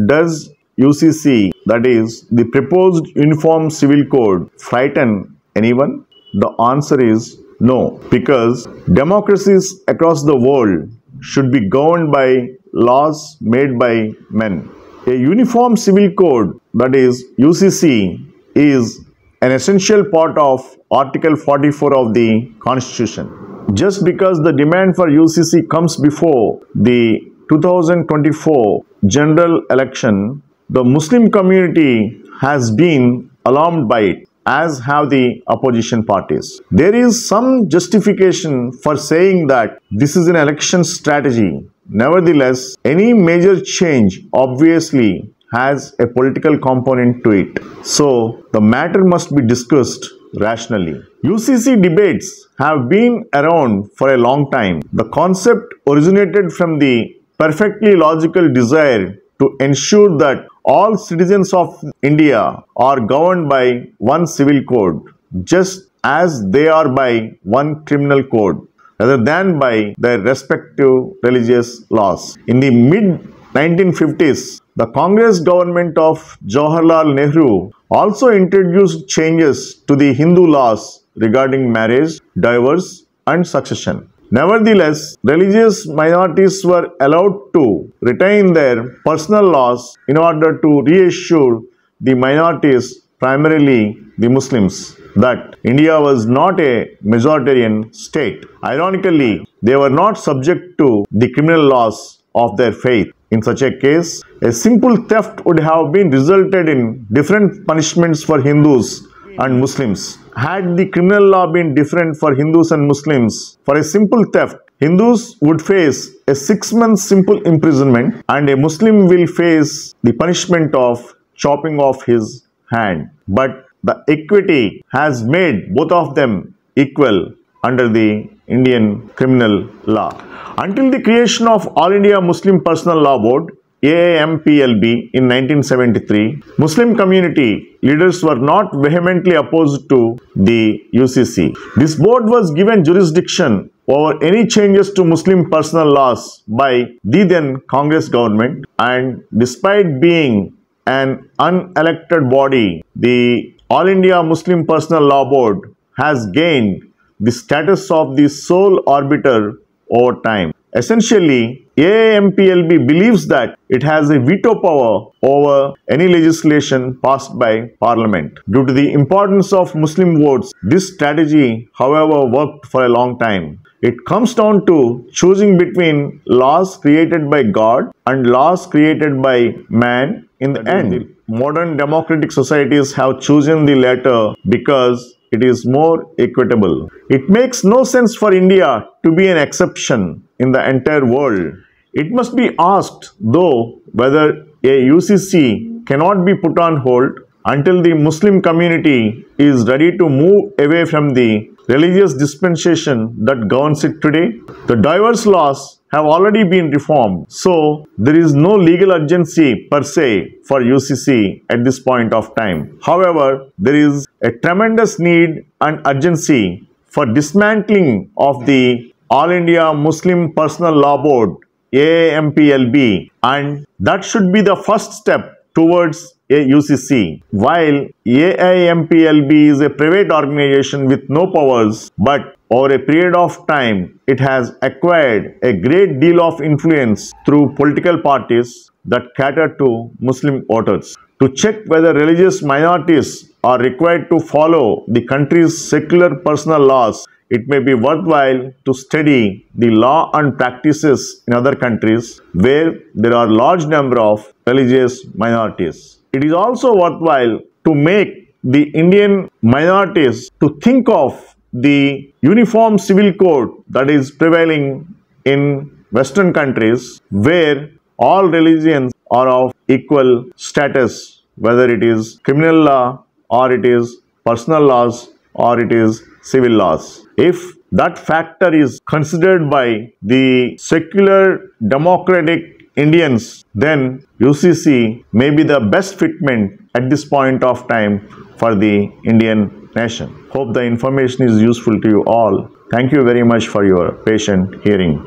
does UCC, that is, the proposed Uniform Civil Code, frighten anyone? The answer is no, because democracies across the world should be governed by laws made by men. A Uniform Civil Code, that is UCC, is an essential part of Article 44 of the Constitution. Just because the demand for UCC comes before the 2024 general election, the Muslim community has been alarmed by it, as have the opposition parties. There is some justification for saying that this is an election strategy. Nevertheless, any major change obviously has a political component to it. So, the matter must be discussed rationally. UCC debates have been around for a long time. The concept originated from the perfectly logical desire to ensure that all citizens of India are governed by one civil code, just as they are by one criminal code, rather than by their respective religious laws. In the mid-1950s, the Congress government of Jawaharlal Nehru also introduced changes to the Hindu laws regarding marriage, divorce, and succession. Nevertheless, religious minorities were allowed to retain their personal laws in order to reassure the minorities, primarily the Muslims, that India was not a majoritarian state. Ironically, they were not subject to the criminal laws of their faith. In such a case, a simple theft would have been resulted in different punishments for Hindus and Muslims. Had the criminal law been different for Hindus and Muslims, for a simple theft, Hindus would face a 6-month simple imprisonment and a Muslim will face the punishment of chopping off his hand. But the equity has made both of them equal under the Indian criminal law. Until the creation of All India Muslim Personal Law Board, AIMPLB, in 1973, Muslim community leaders were not vehemently opposed to the UCC. This board was given jurisdiction over any changes to Muslim personal laws by the then Congress government, and despite being an unelected body, the All India Muslim Personal Law Board has gained the status of the sole arbiter over time. Essentially, AIMPLB believes that it has a veto power over any legislation passed by Parliament. Due to the importance of Muslim votes, this strategy, however, worked for a long time. It comes down to choosing between laws created by God and laws created by man in the end. Modern democratic societies have chosen the latter because it is more equitable. It makes no sense for India to be an exception in the entire world. It must be asked, though, whether a UCC cannot be put on hold until the Muslim community is ready to move away from the religious dispensation that governs it today. The divorce laws have already been reformed, so there is no legal urgency per se for UCC at this point of time. However, there is a tremendous need and urgency for dismantling of the All India Muslim Personal Law Board, AIMPLB, and that should be the first step towards a UCC. While AIMPLB is a private organization with no powers, but over a period of time, it has acquired a great deal of influence through political parties that cater to Muslim voters. To check whether religious minorities are required to follow the country's secular personal laws, it may be worthwhile to study the law and practices in other countries where there are large number of religious minorities. It is also worthwhile to make the Indian minorities to think of the uniform civil code that is prevailing in Western countries, where all religions are of equal status, whether it is criminal law or it is personal laws or it is civil laws. If that factor is considered by the secular democratic Indians, then UCC may be the best fitment at this point of time for the Indian nation. Hope the information is useful to you all. Thank you very much for your patient hearing.